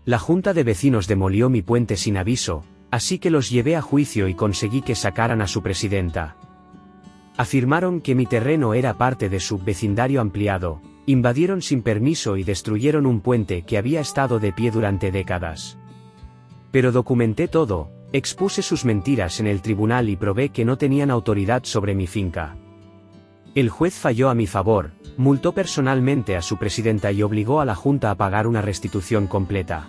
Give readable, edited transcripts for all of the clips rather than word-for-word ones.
La junta de vecinos demolió mi puente sin aviso, así que los llevé a juicio y conseguí que sacaran a su presidenta. Afirmaron que mi terreno era parte de su vecindario ampliado, invadieron sin permiso y destruyeron un puente que había estado de pie durante décadas. Pero documenté todo, expuse sus mentiras en el tribunal y probé que no tenían autoridad sobre mi finca. El juez falló a mi favor, multó personalmente a su presidenta y obligó a la junta a pagar una restitución completa.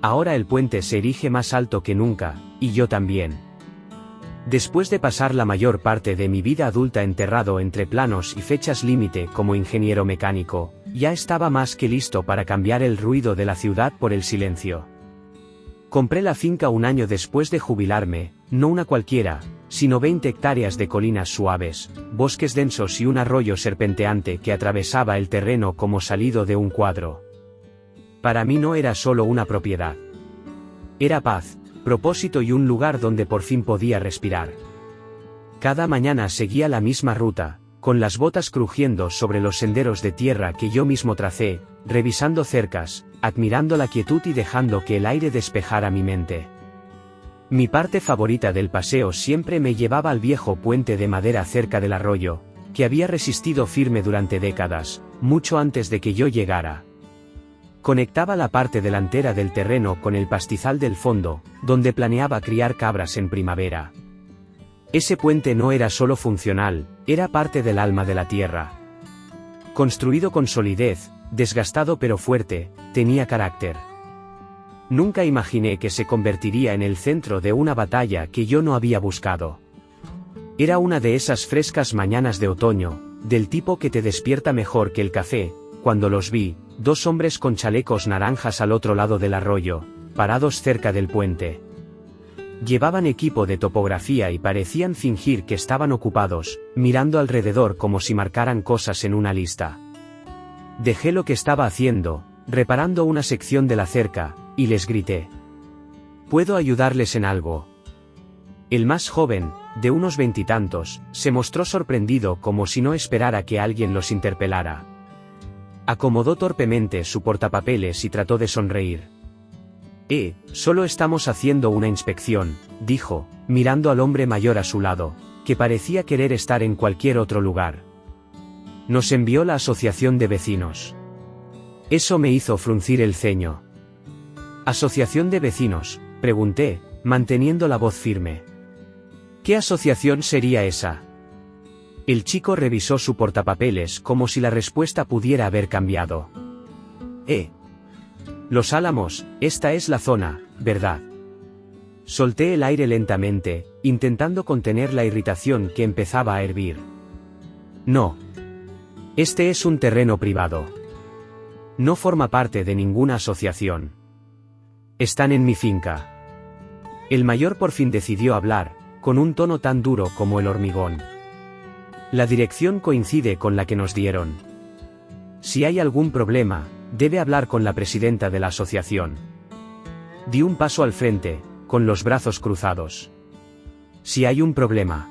Ahora el puente se erige más alto que nunca, y yo también. Después de pasar la mayor parte de mi vida adulta enterrado entre planos y fechas límite como ingeniero mecánico, ya estaba más que listo para cambiar el ruido de la ciudad por el silencio. Compré la finca un año después de jubilarme, no una cualquiera, sino 20 hectáreas de colinas suaves, bosques densos y un arroyo serpenteante que atravesaba el terreno como salido de un cuadro. Para mí no era solo una propiedad. Era paz, propósito y un lugar donde por fin podía respirar. Cada mañana seguía la misma ruta, con las botas crujiendo sobre los senderos de tierra que yo mismo tracé, revisando cercas, admirando la quietud y dejando que el aire despejara mi mente. Mi parte favorita del paseo siempre me llevaba al viejo puente de madera cerca del arroyo, que había resistido firme durante décadas, mucho antes de que yo llegara. Conectaba la parte delantera del terreno con el pastizal del fondo, donde planeaba criar cabras en primavera. Ese puente no era solo funcional, era parte del alma de la tierra. Construido con solidez, desgastado pero fuerte, tenía carácter. Nunca imaginé que se convertiría en el centro de una batalla que yo no había buscado. Era una de esas frescas mañanas de otoño, del tipo que te despierta mejor que el café, cuando los vi, 2 hombres con chalecos naranjas al otro lado del arroyo, parados cerca del puente. Llevaban equipo de topografía y parecían fingir que estaban ocupados, mirando alrededor como si marcaran cosas en una lista. Dejé lo que estaba haciendo, reparando una sección de la cerca, y les grité: ¿puedo ayudarles en algo? El más joven, de unos 20 y tantos, se mostró sorprendido como si no esperara que alguien los interpelara. Acomodó torpemente su portapapeles y trató de sonreír. Solo estamos haciendo una inspección, dijo, mirando al hombre mayor a su lado, que parecía querer estar en cualquier otro lugar. Nos envió la asociación de vecinos. Eso me hizo fruncir el ceño. ¿Asociación de vecinos?, pregunté, manteniendo la voz firme. ¿Qué asociación sería esa? El chico revisó su portapapeles como si la respuesta pudiera haber cambiado. Los Álamos, esta es la zona, ¿verdad? Solté el aire lentamente, intentando contener la irritación que empezaba a hervir. No. Este es un terreno privado. No forma parte de ninguna asociación. Están en mi finca. El mayor por fin decidió hablar, con un tono tan duro como el hormigón. La dirección coincide con la que nos dieron. Si hay algún problema, debe hablar con la presidenta de la asociación. Di un paso al frente, con los brazos cruzados. Si hay un problema.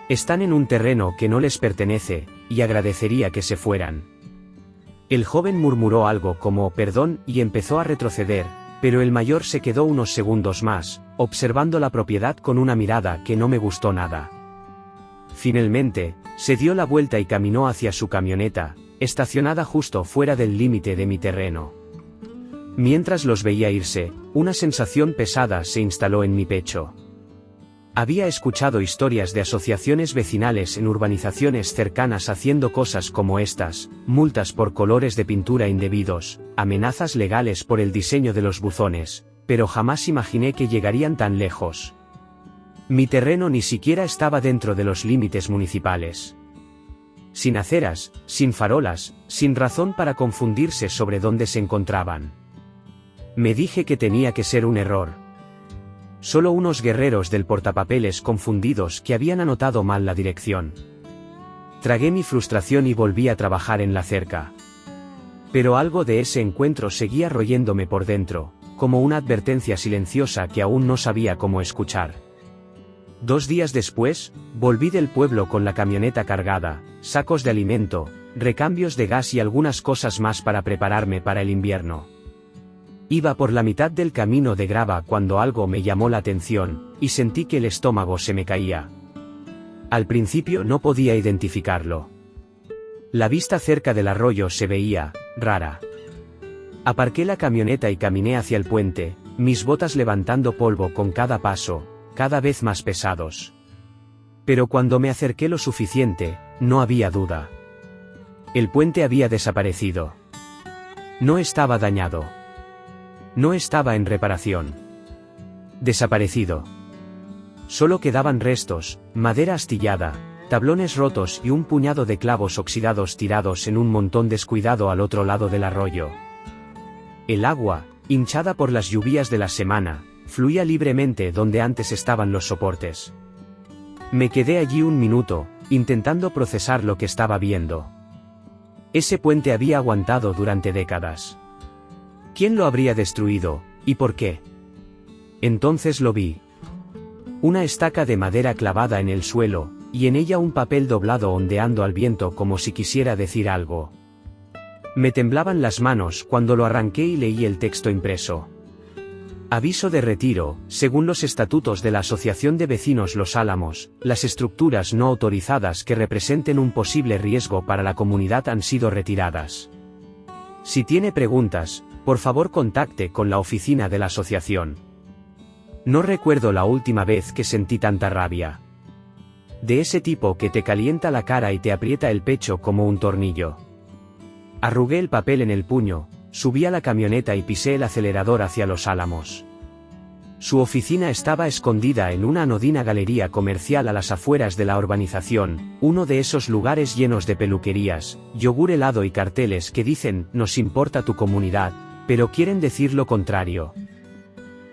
Están en un terreno que no les pertenece, y agradecería que se fueran. El joven murmuró algo como perdón y empezó a retroceder, pero el mayor se quedó unos segundos más, observando la propiedad con una mirada que no me gustó nada. Finalmente, se dio la vuelta y caminó hacia su camioneta, estacionada justo fuera del límite de mi terreno. Mientras los veía irse, una sensación pesada se instaló en mi pecho. Había escuchado historias de asociaciones vecinales en urbanizaciones cercanas haciendo cosas como estas: multas por colores de pintura indebidos, amenazas legales por el diseño de los buzones, pero jamás imaginé que llegarían tan lejos. Mi terreno ni siquiera estaba dentro de los límites municipales. Sin aceras, sin farolas, sin razón para confundirse sobre dónde se encontraban. Me dije que tenía que ser un error. Solo unos guerreros del portapapeles confundidos que habían anotado mal la dirección. Tragué mi frustración y volví a trabajar en la cerca. Pero algo de ese encuentro seguía royéndome por dentro, como una advertencia silenciosa que aún no sabía cómo escuchar. 2 días después, volví del pueblo con la camioneta cargada, sacos de alimento, recambios de gas y algunas cosas más para prepararme para el invierno. Iba por la mitad del camino de grava cuando algo me llamó la atención, y sentí que el estómago se me caía. Al principio no podía identificarlo. La vista cerca del arroyo se veía rara. Aparqué la camioneta y caminé hacia el puente, mis botas levantando polvo con cada paso, cada vez más pesados. Pero cuando me acerqué lo suficiente, no había duda. El puente había desaparecido. No estaba dañado. No estaba en reparación. Desaparecido. Solo quedaban restos, madera astillada, tablones rotos y un puñado de clavos oxidados tirados en un montón descuidado al otro lado del arroyo. El agua, hinchada por las lluvias de la semana, fluía libremente donde antes estaban los soportes. Me quedé allí un minuto, intentando procesar lo que estaba viendo. Ese puente había aguantado durante décadas. ¿Quién lo habría destruido, y por qué? Entonces lo vi. Una estaca de madera clavada en el suelo, y en ella un papel doblado ondeando al viento como si quisiera decir algo. Me temblaban las manos cuando lo arranqué y leí el texto impreso. Aviso de retiro: según los estatutos de la Asociación de Vecinos Los Álamos, las estructuras no autorizadas que representen un posible riesgo para la comunidad han sido retiradas. Si tiene preguntas, por favor contacte con la oficina de la asociación. No recuerdo la última vez que sentí tanta rabia. De ese tipo que te calienta la cara y te aprieta el pecho como un tornillo. Arrugué el papel en el puño, subí a la camioneta y pisé el acelerador hacia Los Álamos. Su oficina estaba escondida en una anodina galería comercial a las afueras de la urbanización, uno de esos lugares llenos de peluquerías, yogur helado y carteles que dicen «Nos importa tu comunidad», pero quieren decir lo contrario.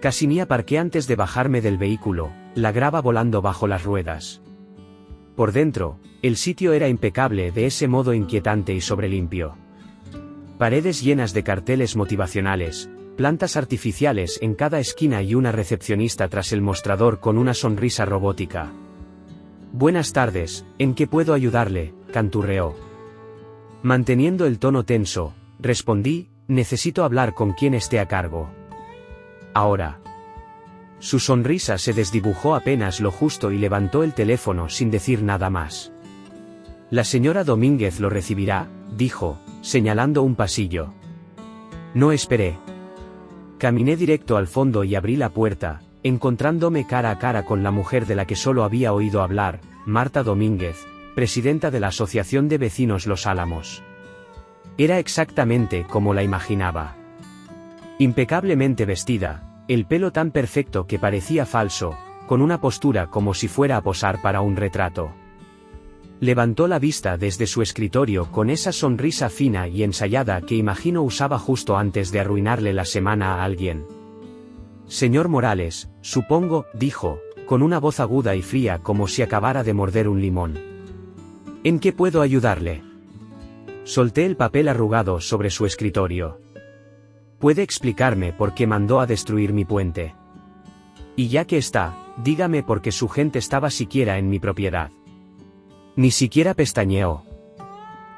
Casi ni aparqué antes de bajarme del vehículo, la grava volando bajo las ruedas. Por dentro, el sitio era impecable de ese modo inquietante y sobrelimpio. Paredes llenas de carteles motivacionales, plantas artificiales en cada esquina y una recepcionista tras el mostrador con una sonrisa robótica. «Buenas tardes, ¿en qué puedo ayudarle?», canturreó. Manteniendo el tono tenso, respondí: «Necesito hablar con quien esté a cargo». «Ahora». Su sonrisa se desdibujó apenas lo justo y levantó el teléfono sin decir nada más. «La señora Domínguez lo recibirá», dijo, señalando un pasillo. No esperé. Caminé directo al fondo y abrí la puerta, encontrándome cara a cara con la mujer de la que solo había oído hablar, Marta Domínguez, presidenta de la Asociación de Vecinos Los Álamos. Era exactamente como la imaginaba. Impecablemente vestida, el pelo tan perfecto que parecía falso, con una postura como si fuera a posar para un retrato. Levantó la vista desde su escritorio con esa sonrisa fina y ensayada que imagino usaba justo antes de arruinarle la semana a alguien. «Señor Morales, supongo», dijo, con una voz aguda y fría como si acabara de morder un limón. «¿En qué puedo ayudarle?». Solté el papel arrugado sobre su escritorio. «¿Puede explicarme por qué mandó a destruir mi puente? Y ya que está, dígame por qué su gente estaba siquiera en mi propiedad». Ni siquiera pestañeó.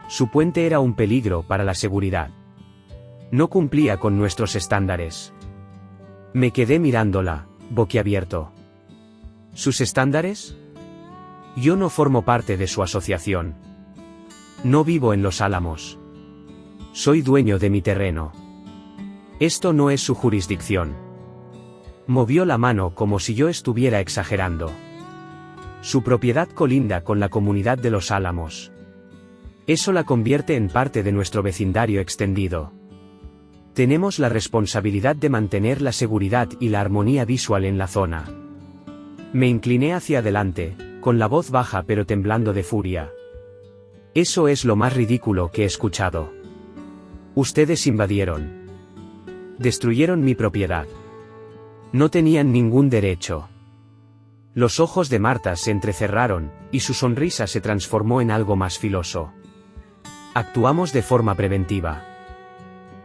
Su puente era un peligro para la seguridad. No cumplía con nuestros estándares. Me quedé mirándola, boquiabierto. ¿Sus estándares? Yo no formo parte de su asociación. No vivo en Los Álamos. Soy dueño de mi terreno. Esto no es su jurisdicción. Movió la mano como si yo estuviera exagerando. Su propiedad colinda con la comunidad de Los Álamos. Eso la convierte en parte de nuestro vecindario extendido. Tenemos la responsabilidad de mantener la seguridad y la armonía visual en la zona. Me incliné hacia adelante, con la voz baja pero temblando de furia. Eso es lo más ridículo que he escuchado. Ustedes invadieron. Destruyeron mi propiedad. No tenían ningún derecho. Los ojos de Marta se entrecerraron, y su sonrisa se transformó en algo más filoso. Actuamos de forma preventiva.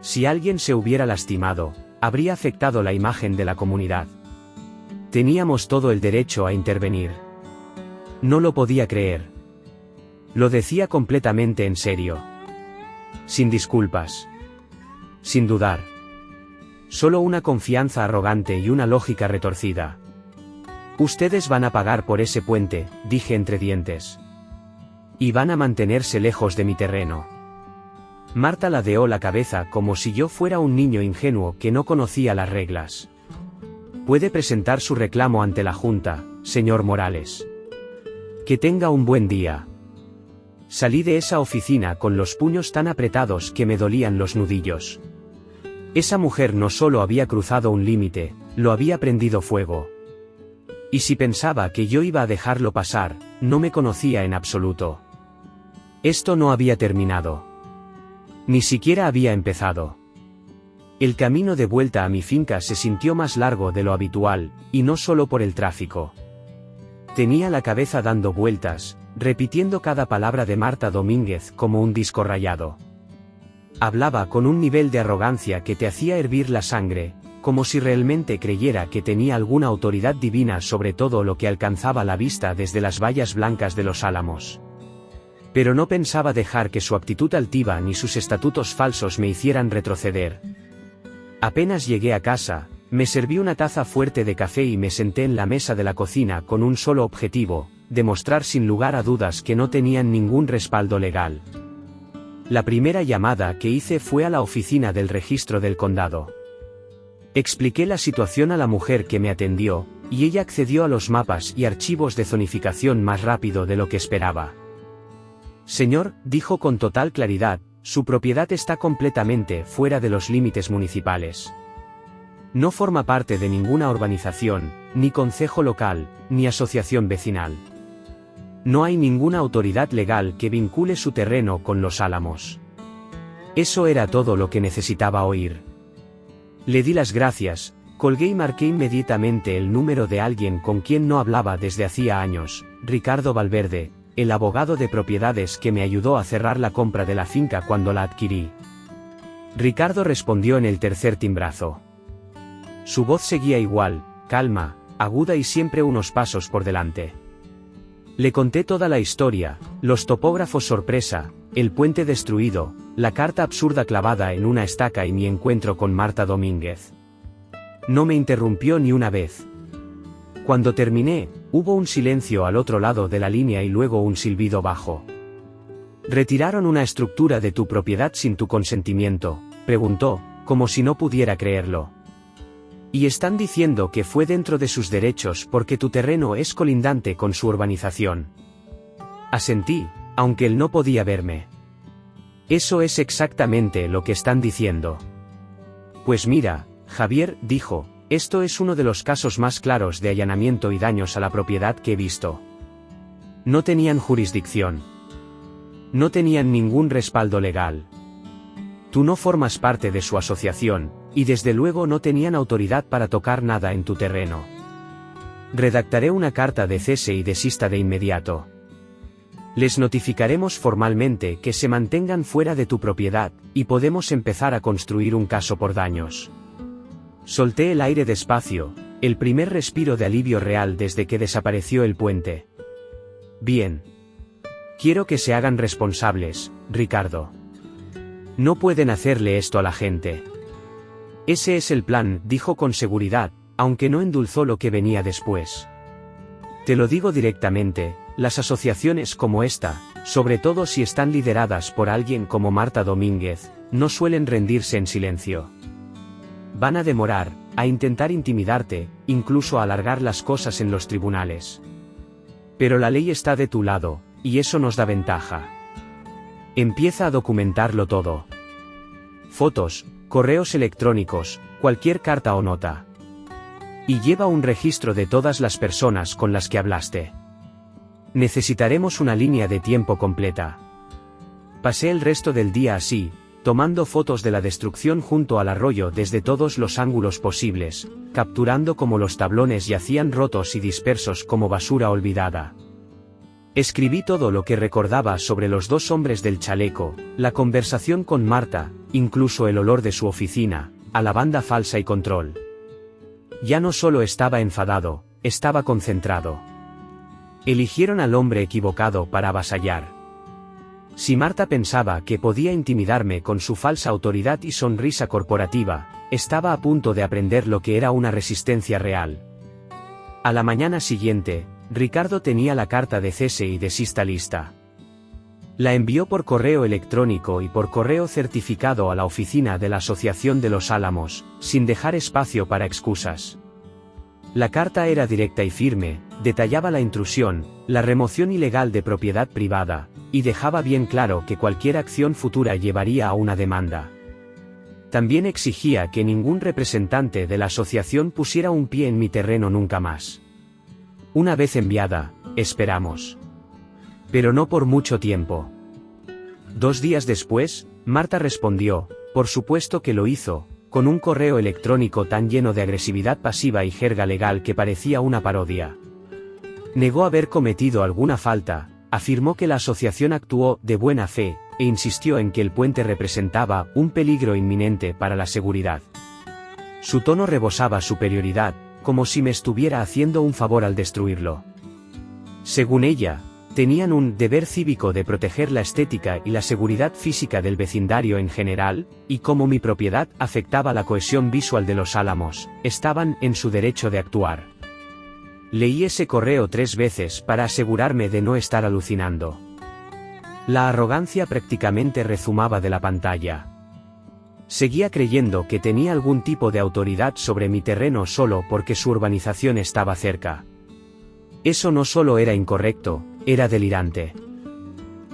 Si alguien se hubiera lastimado, habría afectado la imagen de la comunidad. Teníamos todo el derecho a intervenir. No lo podía creer. Lo decía completamente en serio. Sin disculpas. Sin dudar. Solo una confianza arrogante y una lógica retorcida. Ustedes van a pagar por ese puente, dije entre dientes. Y van a mantenerse lejos de mi terreno. Marta ladeó la cabeza como si yo fuera un niño ingenuo que no conocía las reglas. Puede presentar su reclamo ante la Junta, señor Morales. Que tenga un buen día. Salí de esa oficina con los puños tan apretados que me dolían los nudillos. Esa mujer no solo había cruzado un límite, lo había prendido fuego. Y si pensaba que yo iba a dejarlo pasar, no me conocía en absoluto. Esto no había terminado. Ni siquiera había empezado. El camino de vuelta a mi finca se sintió más largo de lo habitual, y no solo por el tráfico. Tenía la cabeza dando vueltas, repitiendo cada palabra de Marta Domínguez como un disco rayado. Hablaba con un nivel de arrogancia que te hacía hervir la sangre, como si realmente creyera que tenía alguna autoridad divina sobre todo lo que alcanzaba la vista desde las vallas blancas de los Álamos. Pero no pensaba dejar que su actitud altiva ni sus estatutos falsos me hicieran retroceder. Apenas llegué a casa, me serví una taza fuerte de café y me senté en la mesa de la cocina con un solo objetivo, demostrar sin lugar a dudas que no tenían ningún respaldo legal. La primera llamada que hice fue a la oficina del registro del condado. Expliqué la situación a la mujer que me atendió, y ella accedió a los mapas y archivos de zonificación más rápido de lo que esperaba. Señor, dijo con total claridad, su propiedad está completamente fuera de los límites municipales. No forma parte de ninguna urbanización, ni concejo local, ni asociación vecinal. No hay ninguna autoridad legal que vincule su terreno con los Álamos. Eso era todo lo que necesitaba oír. Le di las gracias, colgué y marqué inmediatamente el número de alguien con quien no hablaba desde hacía años, Ricardo Valverde, el abogado de propiedades que me ayudó a cerrar la compra de la finca cuando la adquirí. Ricardo respondió en el tercer timbrazo. Su voz seguía igual, calma, aguda y siempre unos pasos por delante. Le conté toda la historia, los topógrafos sorpresa, el puente destruido, la carta absurda clavada en una estaca y mi encuentro con Marta Domínguez. No me interrumpió ni una vez. Cuando terminé, hubo un silencio al otro lado de la línea y luego un silbido bajo. ¿Retiraron una estructura de tu propiedad sin tu consentimiento?, preguntó, como si no pudiera creerlo. Y están diciendo que fue dentro de sus derechos porque tu terreno es colindante con su urbanización. Asentí, aunque él no podía verme. Eso es exactamente lo que están diciendo. Pues mira, Javier, dijo, esto es uno de los casos más claros de allanamiento y daños a la propiedad que he visto. No tenían jurisdicción. No tenían ningún respaldo legal. Tú no formas parte de su asociación, y desde luego no tenían autoridad para tocar nada en tu terreno. Redactaré una carta de cese y desista de inmediato. Les notificaremos formalmente que se mantengan fuera de tu propiedad, y podemos empezar a construir un caso por daños. Solté el aire despacio, el primer respiro de alivio real desde que desapareció el puente. Bien. Quiero que se hagan responsables, Ricardo. No pueden hacerle esto a la gente. Ese es el plan, dijo con seguridad, aunque no endulzó lo que venía después. Te lo digo directamente, las asociaciones como esta, sobre todo si están lideradas por alguien como Marta Domínguez, no suelen rendirse en silencio. Van a demorar, a intentar intimidarte, incluso a alargar las cosas en los tribunales. Pero la ley está de tu lado, y eso nos da ventaja. Empieza a documentarlo todo. Fotos, correos electrónicos, cualquier carta o nota. Y lleva un registro de todas las personas con las que hablaste. Necesitaremos una línea de tiempo completa. Pasé el resto del día así, tomando fotos de la destrucción junto al arroyo desde todos los ángulos posibles, capturando cómo los tablones yacían rotos y dispersos como basura olvidada. Escribí todo lo que recordaba sobre los dos hombres del chaleco, la conversación con Marta, incluso el olor de su oficina, a la banda falsa y control. Ya no solo estaba enfadado, estaba concentrado. Eligieron al hombre equivocado para avasallar. Si Marta pensaba que podía intimidarme con su falsa autoridad y sonrisa corporativa, estaba a punto de aprender lo que era una resistencia real. A la mañana siguiente, Ricardo tenía la carta de cese y desista lista. La envió por correo electrónico y por correo certificado a la oficina de la Asociación de los Álamos, sin dejar espacio para excusas. La carta era directa y firme, detallaba la intrusión, la remoción ilegal de propiedad privada, y dejaba bien claro que cualquier acción futura llevaría a una demanda. También exigía que ningún representante de la asociación pusiera un pie en mi terreno nunca más. Una vez enviada, esperamos. Pero no por mucho tiempo. 2 días después, Marta respondió, por supuesto que lo hizo, con un correo electrónico tan lleno de agresividad pasiva y jerga legal que parecía una parodia. Negó haber cometido alguna falta, afirmó que la asociación actuó de buena fe, e insistió en que el puente representaba un peligro inminente para la seguridad. Su tono rebosaba superioridad, como si me estuviera haciendo un favor al destruirlo. Según ella, tenían un deber cívico de proteger la estética y la seguridad física del vecindario en general, y como mi propiedad afectaba la cohesión visual de los Álamos, estaban en su derecho de actuar. Leí ese correo 3 veces para asegurarme de no estar alucinando. La arrogancia prácticamente rezumaba de la pantalla. Seguía creyendo que tenía algún tipo de autoridad sobre mi terreno solo porque su urbanización estaba cerca. Eso no solo era incorrecto, era delirante.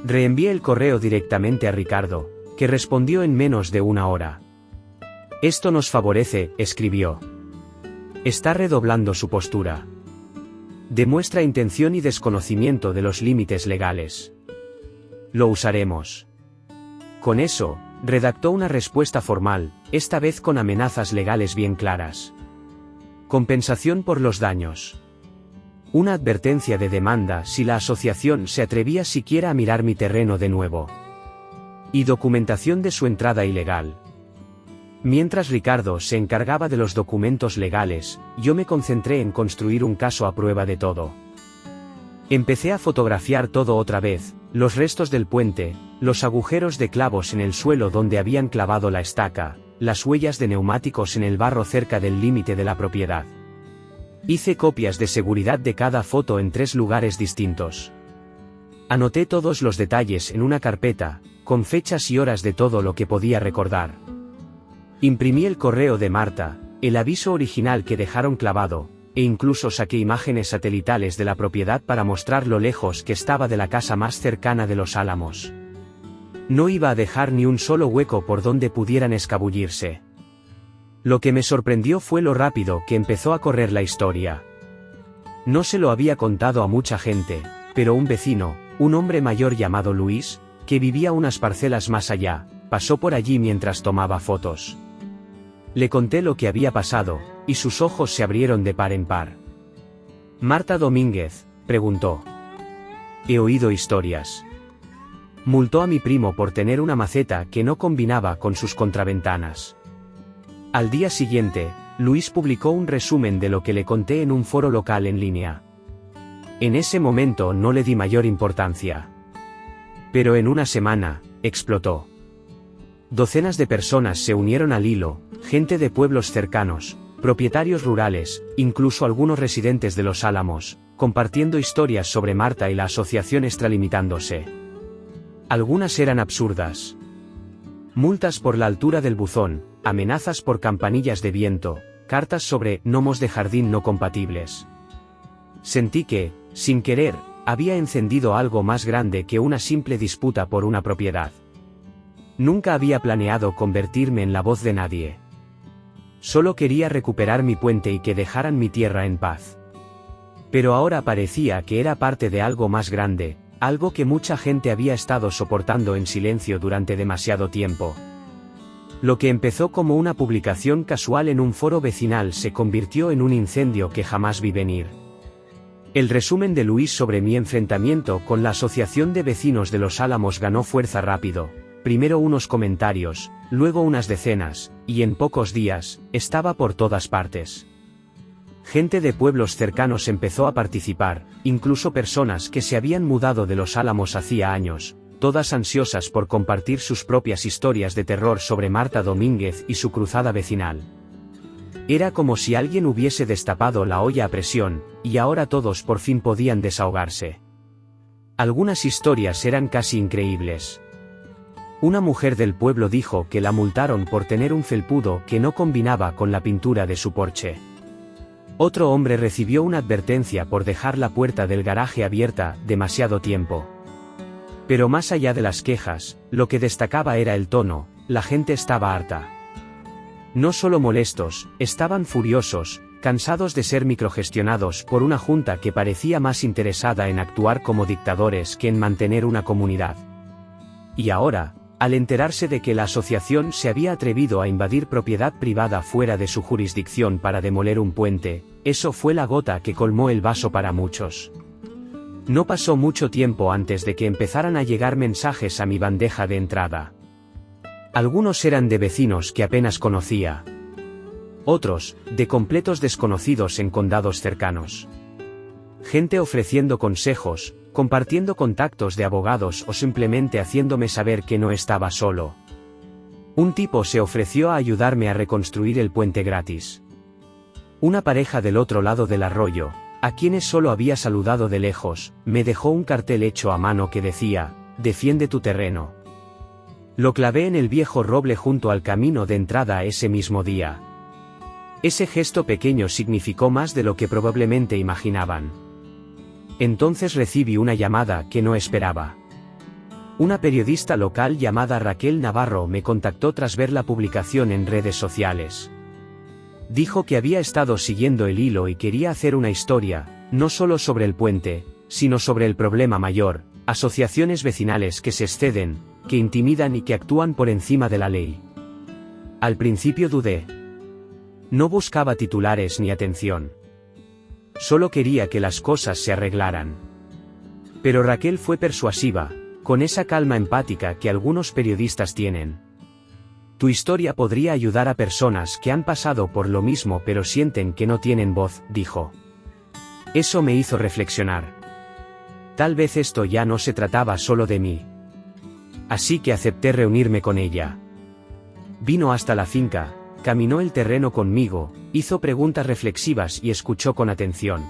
Reenvié el correo directamente a Ricardo, que respondió en menos de 1 hora. Esto nos favorece, escribió. Está redoblando su postura. Demuestra intención y desconocimiento de los límites legales. Lo usaremos. Con eso, redactó una respuesta formal, esta vez con amenazas legales bien claras. Compensación por los daños. Una advertencia de demanda si la asociación se atrevía siquiera a mirar mi terreno de nuevo. Y documentación de su entrada ilegal. Mientras Ricardo se encargaba de los documentos legales, yo me concentré en construir un caso a prueba de todo. Empecé a fotografiar todo otra vez, los restos del puente, los agujeros de clavos en el suelo donde habían clavado la estaca, las huellas de neumáticos en el barro cerca del límite de la propiedad. Hice copias de seguridad de cada foto en 3 lugares distintos. Anoté todos los detalles en una carpeta, con fechas y horas de todo lo que podía recordar. Imprimí el correo de Marta, el aviso original que dejaron clavado, e incluso saqué imágenes satelitales de la propiedad para mostrar lo lejos que estaba de la casa más cercana de los Álamos. No iba a dejar ni un solo hueco por donde pudieran escabullirse. Lo que me sorprendió fue lo rápido que empezó a correr la historia. No se lo había contado a mucha gente, pero un vecino, un hombre mayor llamado Luis, que vivía unas parcelas más allá, pasó por allí mientras tomaba fotos. Le conté lo que había pasado, y sus ojos se abrieron de par en par. Marta Domínguez, preguntó. He oído historias. Multó a mi primo por tener una maceta que no combinaba con sus contraventanas. Al día siguiente, Luis publicó un resumen de lo que le conté en un foro local en línea. En ese momento no le di mayor importancia. Pero en una semana, explotó. Docenas de personas se unieron al hilo, gente de pueblos cercanos, propietarios rurales, incluso algunos residentes de los Álamos, compartiendo historias sobre Marta y la asociación extralimitándose. Algunas eran absurdas. Multas por la altura del buzón, amenazas por campanillas de viento, cartas sobre gnomos de jardín no compatibles. Sentí que, sin querer, había encendido algo más grande que una simple disputa por una propiedad. Nunca había planeado convertirme en la voz de nadie. Solo quería recuperar mi puente y que dejaran mi tierra en paz. Pero ahora parecía que era parte de algo más grande, algo que mucha gente había estado soportando en silencio durante demasiado tiempo. Lo que empezó como una publicación casual en un foro vecinal se convirtió en un incendio que jamás vi venir. El resumen de Luis sobre mi enfrentamiento con la Asociación de Vecinos de los Álamos ganó fuerza rápido. Primero unos comentarios, luego unas decenas, y en pocos días, estaba por todas partes. Gente de pueblos cercanos empezó a participar, incluso personas que se habían mudado de los Álamos hacía años, todas ansiosas por compartir sus propias historias de terror sobre Marta Domínguez y su cruzada vecinal. Era como si alguien hubiese destapado la olla a presión, y ahora todos por fin podían desahogarse. Algunas historias eran casi increíbles. Una mujer del pueblo dijo que la multaron por tener un felpudo que no combinaba con la pintura de su porche. Otro hombre recibió una advertencia por dejar la puerta del garaje abierta demasiado tiempo. Pero más allá de las quejas, lo que destacaba era el tono, la gente estaba harta. No solo molestos, estaban furiosos, cansados de ser microgestionados por una junta que parecía más interesada en actuar como dictadores que en mantener una comunidad. Y ahora, al enterarse de que la asociación se había atrevido a invadir propiedad privada fuera de su jurisdicción para demoler un puente, eso fue la gota que colmó el vaso para muchos. No pasó mucho tiempo antes de que empezaran a llegar mensajes a mi bandeja de entrada. Algunos eran de vecinos que apenas conocía. Otros, de completos desconocidos en condados cercanos. Gente ofreciendo consejos, compartiendo contactos de abogados o simplemente haciéndome saber que no estaba solo. Un tipo se ofreció a ayudarme a reconstruir el puente gratis. Una pareja del otro lado del arroyo, a quienes solo había saludado de lejos, me dejó un cartel hecho a mano que decía: "Defiende tu terreno". Lo clavé en el viejo roble junto al camino de entrada ese mismo día. Ese gesto pequeño significó más de lo que probablemente imaginaban. Entonces recibí una llamada que no esperaba. Una periodista local llamada Raquel Navarro me contactó tras ver la publicación en redes sociales. Dijo que había estado siguiendo el hilo y quería hacer una historia, no solo sobre el puente, sino sobre el problema mayor: asociaciones vecinales que se exceden, que intimidan y que actúan por encima de la ley. Al principio dudé. No buscaba titulares ni atención. Solo quería que las cosas se arreglaran. Pero Raquel fue persuasiva, con esa calma empática que algunos periodistas tienen. Tu historia podría ayudar a personas que han pasado por lo mismo pero sienten que no tienen voz, dijo. Eso me hizo reflexionar. Tal vez esto ya no se trataba solo de mí. Así que acepté reunirme con ella. Vino hasta la finca, caminó el terreno conmigo, hizo preguntas reflexivas y escuchó con atención.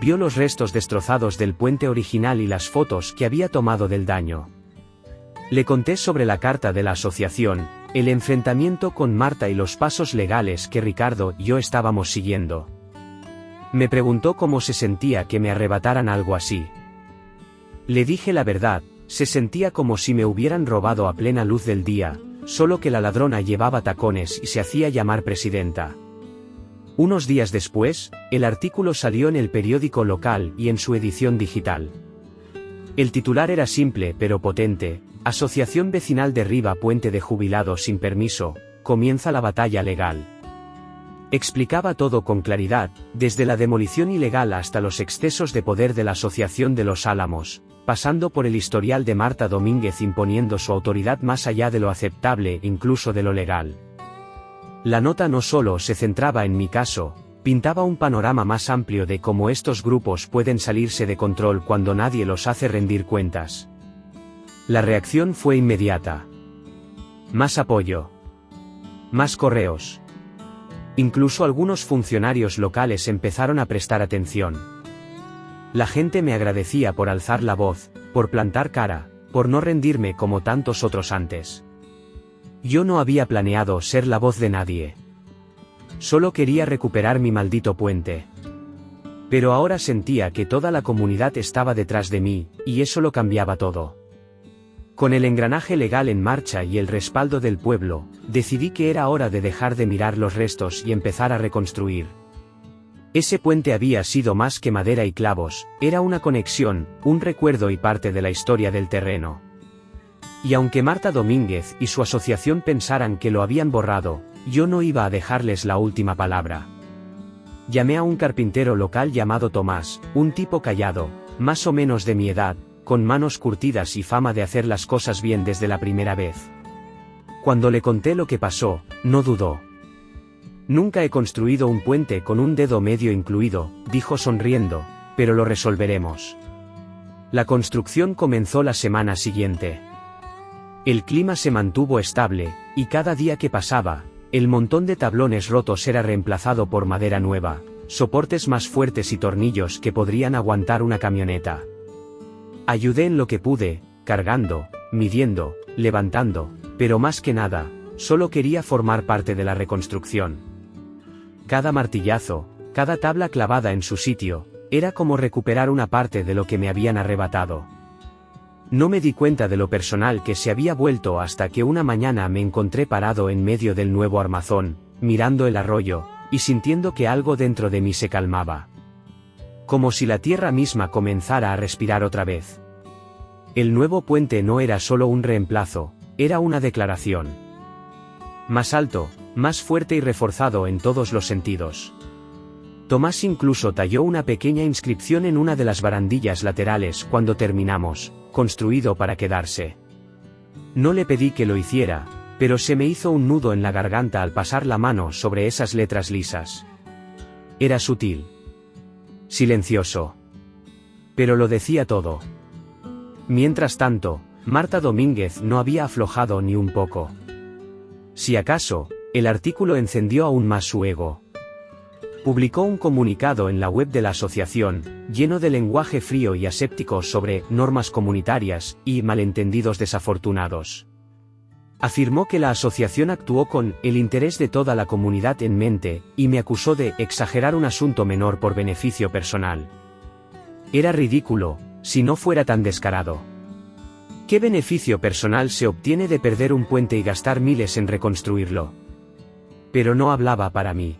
Vio los restos destrozados del puente original y las fotos que había tomado del daño. Le conté sobre la carta de la asociación, el enfrentamiento con Marta y los pasos legales que Ricardo y yo estábamos siguiendo. Me preguntó cómo se sentía que me arrebataran algo así. Le dije la verdad: se sentía como si me hubieran robado a plena luz del día, solo que la ladrona llevaba tacones y se hacía llamar presidenta. Unos días después, el artículo salió en el periódico local y en su edición digital. El titular era simple pero potente: Asociación Vecinal derriba puente de jubilados sin permiso, comienza la batalla legal. Explicaba todo con claridad, desde la demolición ilegal hasta los excesos de poder de la Asociación de los Álamos, pasando por el historial de Marta Domínguez imponiendo su autoridad más allá de lo aceptable e incluso de lo legal. La nota no solo se centraba en mi caso, pintaba un panorama más amplio de cómo estos grupos pueden salirse de control cuando nadie los hace rendir cuentas. La reacción fue inmediata. Más apoyo. Más correos. Incluso algunos funcionarios locales empezaron a prestar atención. La gente me agradecía por alzar la voz, por plantar cara, por no rendirme como tantos otros antes. Yo no había planeado ser la voz de nadie. Solo quería recuperar mi maldito puente. Pero ahora sentía que toda la comunidad estaba detrás de mí, y eso lo cambiaba todo. Con el engranaje legal en marcha y el respaldo del pueblo, decidí que era hora de dejar de mirar los restos y empezar a reconstruir. Ese puente había sido más que madera y clavos, era una conexión, un recuerdo y parte de la historia del terreno. Y aunque Marta Domínguez y su asociación pensaran que lo habían borrado, yo no iba a dejarles la última palabra. Llamé a un carpintero local llamado Tomás, un tipo callado, más o menos de mi edad, con manos curtidas y fama de hacer las cosas bien desde la primera vez. Cuando le conté lo que pasó, no dudó. Nunca he construido un puente con un dedo medio incluido, dijo sonriendo, pero lo resolveremos. La construcción comenzó la semana siguiente. El clima se mantuvo estable, y cada día que pasaba, el montón de tablones rotos era reemplazado por madera nueva, soportes más fuertes y tornillos que podrían aguantar una camioneta. Ayudé en lo que pude, cargando, midiendo, levantando, pero más que nada, solo quería formar parte de la reconstrucción. Cada martillazo, cada tabla clavada en su sitio, era como recuperar una parte de lo que me habían arrebatado. No me di cuenta de lo personal que se había vuelto hasta que una mañana me encontré parado en medio del nuevo armazón, mirando el arroyo, y sintiendo que algo dentro de mí se calmaba. Como si la tierra misma comenzara a respirar otra vez. El nuevo puente no era solo un reemplazo, era una declaración. Más alto, más fuerte y reforzado en todos los sentidos. Tomás incluso talló una pequeña inscripción en una de las barandillas laterales cuando terminamos, construido para quedarse. No le pedí que lo hiciera, pero se me hizo un nudo en la garganta al pasar la mano sobre esas letras lisas. Era sutil. Silencioso. Pero lo decía todo. Mientras tanto, Marta Domínguez no había aflojado ni un poco. Si acaso, el artículo encendió aún más su ego. Publicó un comunicado en la web de la asociación, lleno de lenguaje frío y aséptico sobre normas comunitarias y malentendidos desafortunados. Afirmó que la asociación actuó con el interés de toda la comunidad en mente, y me acusó de exagerar un asunto menor por beneficio personal. Era ridículo, si no fuera tan descarado. ¿Qué beneficio personal se obtiene de perder un puente y gastar miles en reconstruirlo? Pero no hablaba para mí.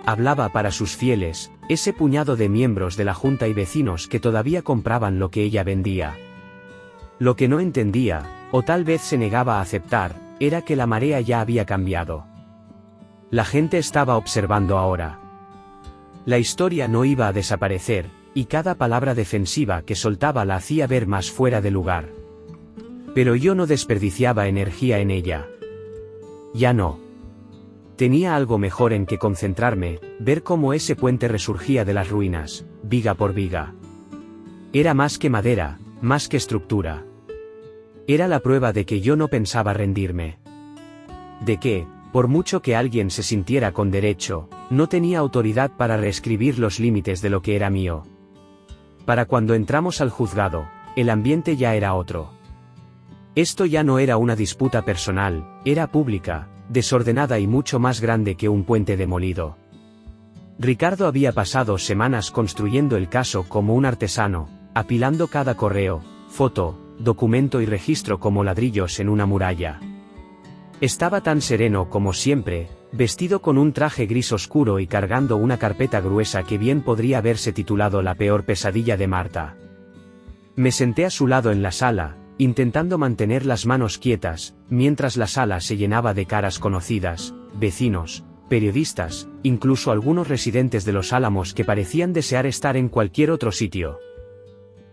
Hablaba para sus fieles, ese puñado de miembros de la Junta y vecinos que todavía compraban lo que ella vendía. Lo que no entendía, o tal vez se negaba a aceptar, era que la marea ya había cambiado. La gente estaba observando ahora. La historia no iba a desaparecer, y cada palabra defensiva que soltaba la hacía ver más fuera de lugar. Pero yo no desperdiciaba energía en ella. Ya no. Tenía algo mejor en que concentrarme, ver cómo ese puente resurgía de las ruinas, viga por viga. Era más que madera, más que estructura. Era la prueba de que yo no pensaba rendirme. De que, por mucho que alguien se sintiera con derecho, no tenía autoridad para reescribir los límites de lo que era mío. Para cuando entramos al juzgado, el ambiente ya era otro. Esto ya no era una disputa personal, era pública, desordenada y mucho más grande que un puente demolido. Ricardo había pasado semanas construyendo el caso como un artesano, apilando cada correo, foto, documento y registro como ladrillos en una muralla. Estaba tan sereno como siempre, vestido con un traje gris oscuro y cargando una carpeta gruesa que bien podría haberse titulado La peor pesadilla de Marta. Me senté a su lado en la sala, intentando mantener las manos quietas, mientras la sala se llenaba de caras conocidas, vecinos, periodistas, incluso algunos residentes de Los Álamos que parecían desear estar en cualquier otro sitio.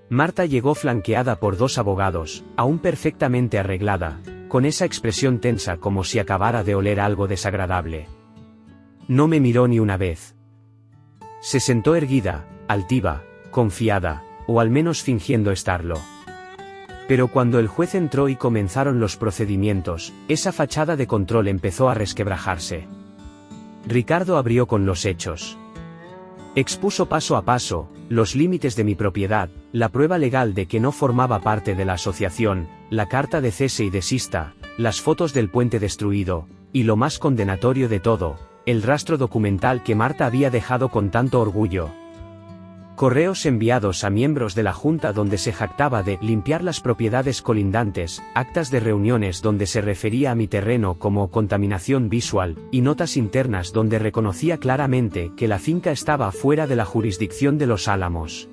Marta llegó flanqueada por dos abogados, aún perfectamente arreglada, con esa expresión tensa como si acabara de oler algo desagradable. No me miró ni una vez. Se sentó erguida, altiva, confiada, o al menos fingiendo estarlo. Pero cuando el juez entró y comenzaron los procedimientos, esa fachada de control empezó a resquebrajarse. Ricardo abrió con los hechos. Expuso paso a paso los límites de mi propiedad, la prueba legal de que no formaba parte de la asociación, la carta de cese y desista, las fotos del puente destruido, y lo más condenatorio de todo, el rastro documental que Marta había dejado con tanto orgullo. Correos enviados a miembros de la Junta donde se jactaba de limpiar las propiedades colindantes, actas de reuniones donde se refería a mi terreno como contaminación visual, y notas internas donde reconocía claramente que la finca estaba fuera de la jurisdicción de Los Álamos.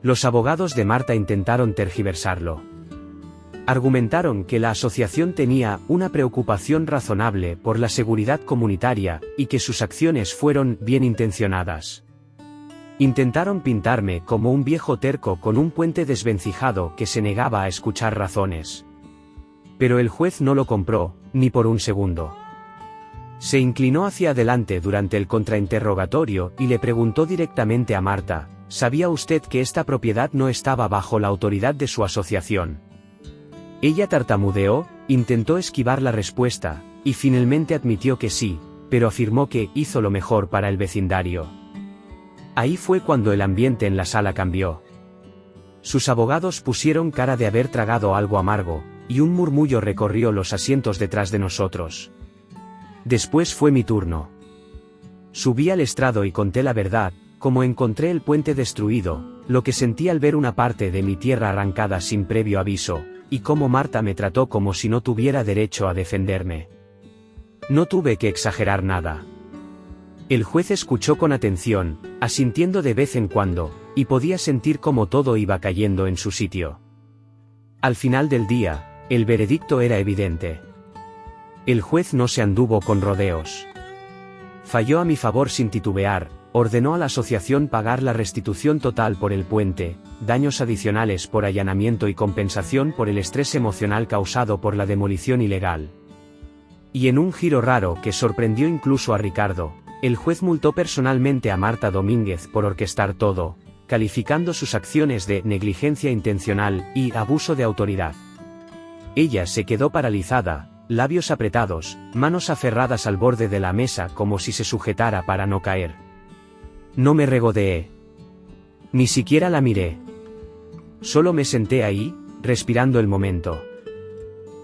Los abogados de Marta intentaron tergiversarlo. Argumentaron que la asociación tenía una preocupación razonable por la seguridad comunitaria, y que sus acciones fueron bien intencionadas. Intentaron pintarme como un viejo terco con un puente desvencijado que se negaba a escuchar razones. Pero el juez no lo compró, ni por un segundo. Se inclinó hacia adelante durante el contrainterrogatorio y le preguntó directamente a Marta, ¿sabía usted que esta propiedad no estaba bajo la autoridad de su asociación? Ella tartamudeó, intentó esquivar la respuesta, y finalmente admitió que sí, pero afirmó que hizo lo mejor para el vecindario. Ahí fue cuando el ambiente en la sala cambió. Sus abogados pusieron cara de haber tragado algo amargo, y un murmullo recorrió los asientos detrás de nosotros. Después fue mi turno. Subí al estrado y conté la verdad, como encontré el puente destruido, lo que sentí al ver una parte de mi tierra arrancada sin previo aviso, y cómo Marta me trató como si no tuviera derecho a defenderme. No tuve que exagerar nada. El juez escuchó con atención, asintiendo de vez en cuando, y podía sentir cómo todo iba cayendo en su sitio. Al final del día, el veredicto era evidente. El juez no se anduvo con rodeos. Falló a mi favor sin titubear, ordenó a la asociación pagar la restitución total por el puente, daños adicionales por allanamiento y compensación por el estrés emocional causado por la demolición ilegal. Y en un giro raro que sorprendió incluso a Ricardo, el juez multó personalmente a Marta Domínguez por orquestar todo, calificando sus acciones de negligencia intencional y abuso de autoridad. Ella se quedó paralizada, labios apretados, manos aferradas al borde de la mesa como si se sujetara para no caer. No me regodeé. Ni siquiera la miré. Solo me senté ahí, respirando el momento.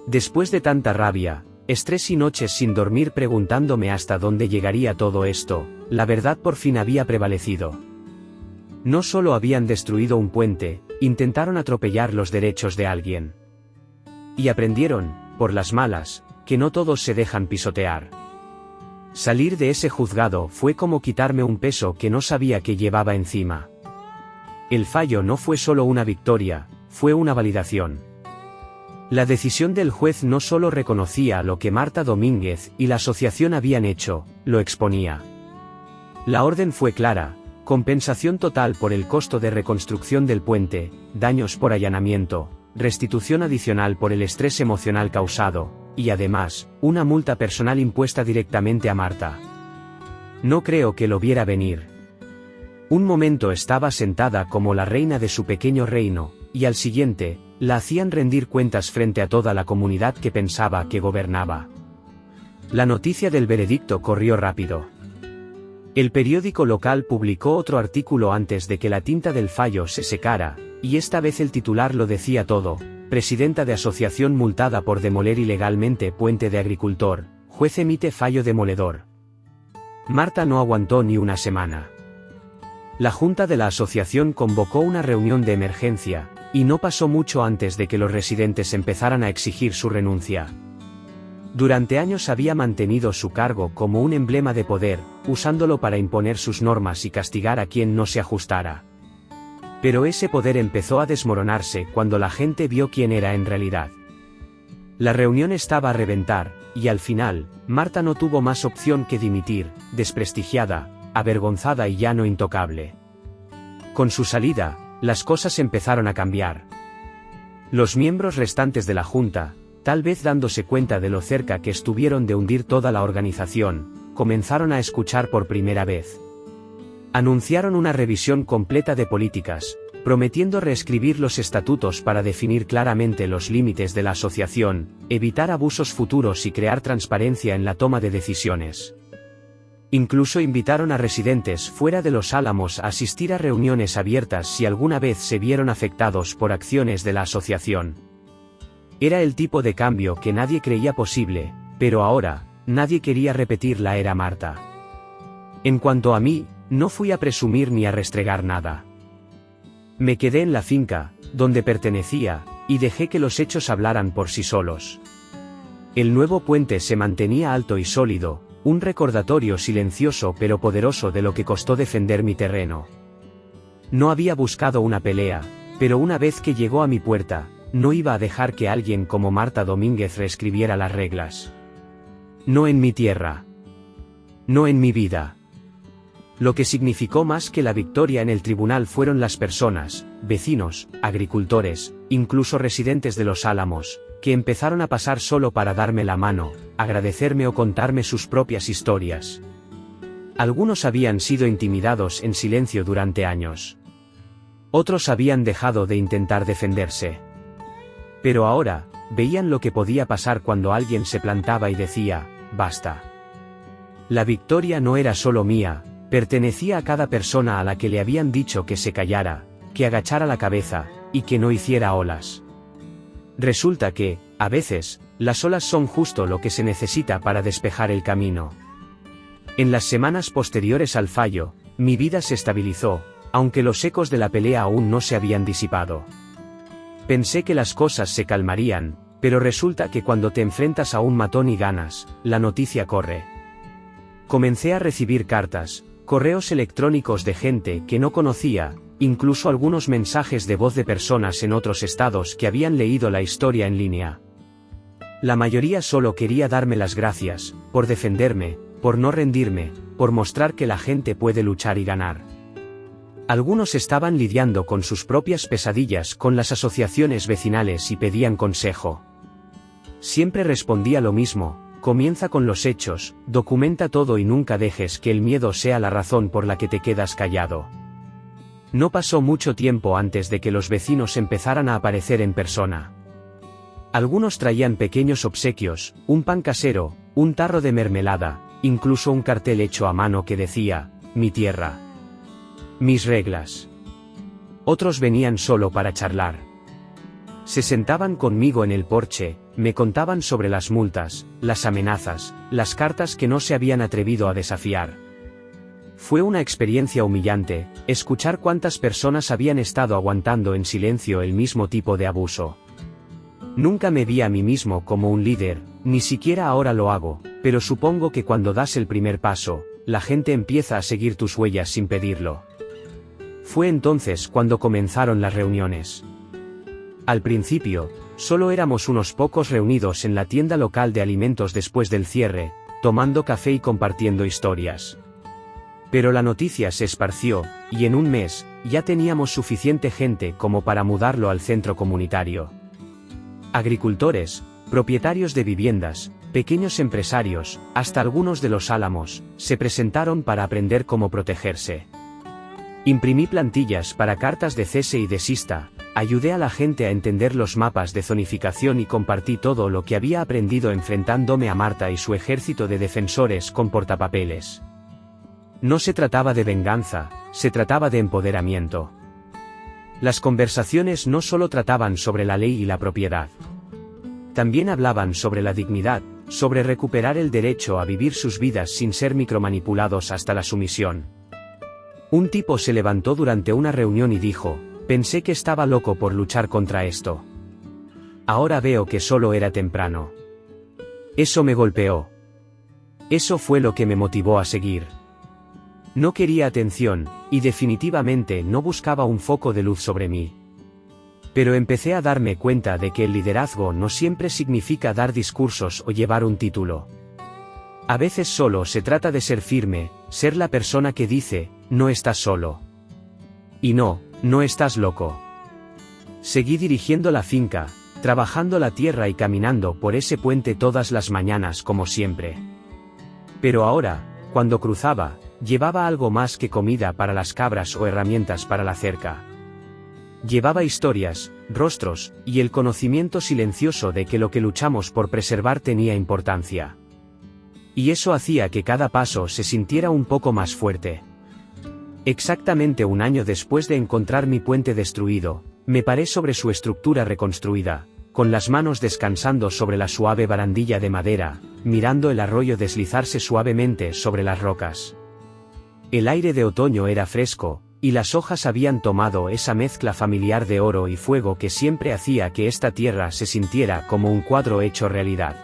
Después de tanta rabia, estrés y noches sin dormir preguntándome hasta dónde llegaría todo esto, la verdad por fin había prevalecido. No solo habían destruido un puente, intentaron atropellar los derechos de alguien. Y aprendieron, por las malas, que no todos se dejan pisotear. Salir de ese juzgado fue como quitarme un peso que no sabía que llevaba encima. El fallo no fue solo una victoria, fue una validación. La decisión del juez no solo reconocía lo que Marta Domínguez y la asociación habían hecho, lo exponía. La orden fue clara: compensación total por el costo de reconstrucción del puente, daños por allanamiento, restitución adicional por el estrés emocional causado, y además, una multa personal impuesta directamente a Marta. No creo que lo viera venir. Un momento estaba sentada como la reina de su pequeño reino, y al siguiente, la hacían rendir cuentas frente a toda la comunidad que pensaba que gobernaba. La noticia del veredicto corrió rápido. El periódico local publicó otro artículo antes de que la tinta del fallo se secara, y esta vez el titular lo decía todo: presidenta de asociación multada por demoler ilegalmente puente de agricultor, juez emite fallo demoledor. Marta no aguantó ni una semana. La junta de la asociación convocó una reunión de emergencia, y no pasó mucho antes de que los residentes empezaran a exigir su renuncia. Durante años había mantenido su cargo como un emblema de poder, usándolo para imponer sus normas y castigar a quien no se ajustara. Pero ese poder empezó a desmoronarse cuando la gente vio quién era en realidad. La reunión estaba a reventar, y al final, Marta no tuvo más opción que dimitir, desprestigiada, avergonzada y ya no intocable. Con su salida, las cosas empezaron a cambiar. Los miembros restantes de la junta, tal vez dándose cuenta de lo cerca que estuvieron de hundir toda la organización, comenzaron a escuchar por primera vez. Anunciaron una revisión completa de políticas, prometiendo reescribir los estatutos para definir claramente los límites de la asociación, evitar abusos futuros y crear transparencia en la toma de decisiones. Incluso invitaron a residentes fuera de Los Álamos a asistir a reuniones abiertas si alguna vez se vieron afectados por acciones de la asociación. Era el tipo de cambio que nadie creía posible, pero ahora, nadie quería repetir la era Marta. En cuanto a mí, no fui a presumir ni a restregar nada. Me quedé en la finca, donde pertenecía, y dejé que los hechos hablaran por sí solos. El nuevo puente se mantenía alto y sólido, un recordatorio silencioso pero poderoso de lo que costó defender mi terreno. No había buscado una pelea, pero una vez que llegó a mi puerta, no iba a dejar que alguien como Marta Domínguez reescribiera las reglas. No en mi tierra. No en mi vida. Lo que significó más que la victoria en el tribunal fueron las personas, vecinos, agricultores, incluso residentes de Los Álamos, que empezaron a pasar solo para darme la mano, agradecerme o contarme sus propias historias. Algunos habían sido intimidados en silencio durante años. Otros habían dejado de intentar defenderse. Pero ahora, veían lo que podía pasar cuando alguien se plantaba y decía, basta. La victoria no era solo mía, pertenecía a cada persona a la que le habían dicho que se callara, que agachara la cabeza, y que no hiciera olas. Resulta que, a veces, las olas son justo lo que se necesita para despejar el camino. En las semanas posteriores al fallo, mi vida se estabilizó, aunque los ecos de la pelea aún no se habían disipado. Pensé que las cosas se calmarían, pero resulta que cuando te enfrentas a un matón y ganas, la noticia corre. Comencé a recibir cartas, correos electrónicos de gente que no conocía, incluso algunos mensajes de voz de personas en otros estados que habían leído la historia en línea. La mayoría solo quería darme las gracias, por defenderme, por no rendirme, por mostrar que la gente puede luchar y ganar. Algunos estaban lidiando con sus propias pesadillas con las asociaciones vecinales y pedían consejo. Siempre respondía lo mismo: comienza con los hechos, documenta todo y nunca dejes que el miedo sea la razón por la que te quedas callado. No pasó mucho tiempo antes de que los vecinos empezaran a aparecer en persona. Algunos traían pequeños obsequios, un pan casero, un tarro de mermelada, incluso un cartel hecho a mano que decía, mi tierra. Mis reglas. Otros venían solo para charlar. Se sentaban conmigo en el porche, me contaban sobre las multas, las amenazas, las cartas que no se habían atrevido a desafiar. Fue una experiencia humillante, escuchar cuántas personas habían estado aguantando en silencio el mismo tipo de abuso. Nunca me vi a mí mismo como un líder, ni siquiera ahora lo hago, pero supongo que cuando das el primer paso, la gente empieza a seguir tus huellas sin pedirlo. Fue entonces cuando comenzaron las reuniones. Al principio, solo éramos unos pocos reunidos en la tienda local de alimentos después del cierre, tomando café y compartiendo historias. Pero la noticia se esparció, y en un mes, ya teníamos suficiente gente como para mudarlo al centro comunitario. Agricultores, propietarios de viviendas, pequeños empresarios, hasta algunos de los Álamos, se presentaron para aprender cómo protegerse. Imprimí plantillas para cartas de cese y desista, ayudé a la gente a entender los mapas de zonificación y compartí todo lo que había aprendido enfrentándome a Marta y su ejército de defensores con portapapeles. No se trataba de venganza, se trataba de empoderamiento. Las conversaciones no solo trataban sobre la ley y la propiedad. También hablaban sobre la dignidad, sobre recuperar el derecho a vivir sus vidas sin ser micromanipulados hasta la sumisión. Un tipo se levantó durante una reunión y dijo, pensé que estaba loco por luchar contra esto. Ahora veo que solo era temprano. Eso me golpeó. Eso fue lo que me motivó a seguir. No quería atención, y definitivamente no buscaba un foco de luz sobre mí. Pero empecé a darme cuenta de que el liderazgo no siempre significa dar discursos o llevar un título. A veces solo se trata de ser firme, ser la persona que dice, no estás solo. Y no estás loco. Seguí dirigiendo la finca, trabajando la tierra y caminando por ese puente todas las mañanas como siempre. Pero ahora, cuando cruzaba, llevaba algo más que comida para las cabras o herramientas para la cerca. Llevaba historias, rostros, y el conocimiento silencioso de que lo que luchamos por preservar tenía importancia. Y eso hacía que cada paso se sintiera un poco más fuerte. Exactamente un año después de encontrar mi puente destruido, me paré sobre su estructura reconstruida, con las manos descansando sobre la suave barandilla de madera, mirando el arroyo deslizarse suavemente sobre las rocas. El aire de otoño era fresco, y las hojas habían tomado esa mezcla familiar de oro y fuego que siempre hacía que esta tierra se sintiera como un cuadro hecho realidad.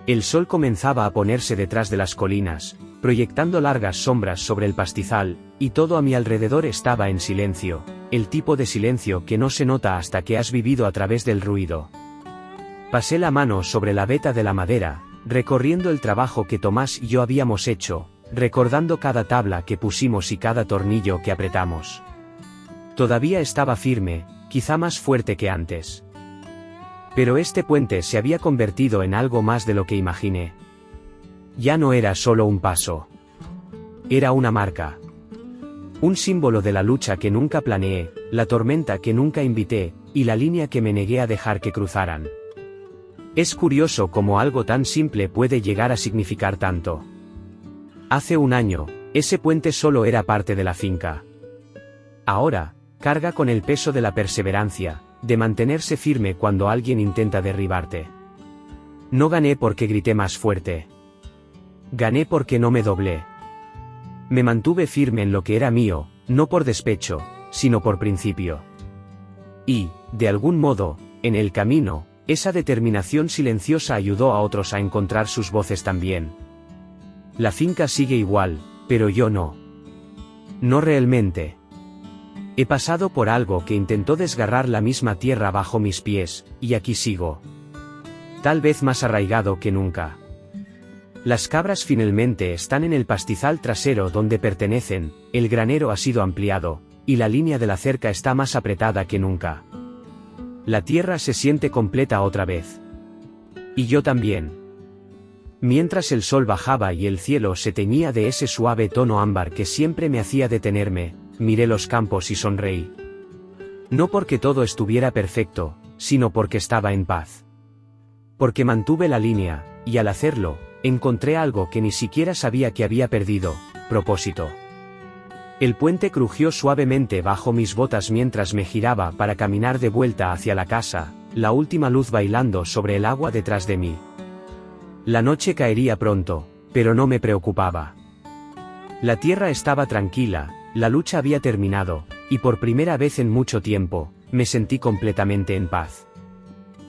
El sol comenzaba a ponerse detrás de las colinas, proyectando largas sombras sobre el pastizal, y todo a mi alrededor estaba en silencio, el tipo de silencio que no se nota hasta que has vivido a través del ruido. Pasé la mano sobre la veta de la madera, recorriendo el trabajo que Tomás y yo habíamos hecho, recordando cada tabla que pusimos y cada tornillo que apretamos. Todavía estaba firme, quizá más fuerte que antes. Pero este puente se había convertido en algo más de lo que imaginé. Ya no era solo un paso. Era una marca. Un símbolo de la lucha que nunca planeé, la tormenta que nunca invité, y la línea que me negué a dejar que cruzaran. Es curioso cómo algo tan simple puede llegar a significar tanto. Hace un año, ese puente solo era parte de la finca. Ahora, carga con el peso de la perseverancia, de mantenerse firme cuando alguien intenta derribarte. No gané porque grité más fuerte. Gané porque no me doblé. Me mantuve firme en lo que era mío, no por despecho, sino por principio. Y, de algún modo, en el camino, esa determinación silenciosa ayudó a otros a encontrar sus voces también. La finca sigue igual, pero yo no. No realmente. He pasado por algo que intentó desgarrar la misma tierra bajo mis pies, y aquí sigo. Tal vez más arraigado que nunca. Las cabras finalmente están en el pastizal trasero donde pertenecen, el granero ha sido ampliado, y la línea de la cerca está más apretada que nunca. La tierra se siente completa otra vez. Y yo también. Mientras el sol bajaba y el cielo se teñía de ese suave tono ámbar que siempre me hacía detenerme, miré los campos y sonreí. No porque todo estuviera perfecto, sino porque estaba en paz. Porque mantuve la línea, y al hacerlo, encontré algo que ni siquiera sabía que había perdido: propósito. El puente crujió suavemente bajo mis botas mientras me giraba para caminar de vuelta hacia la casa, la última luz bailando sobre el agua detrás de mí. La noche caería pronto, pero no me preocupaba. La tierra estaba tranquila, la lucha había terminado, y por primera vez en mucho tiempo, me sentí completamente en paz.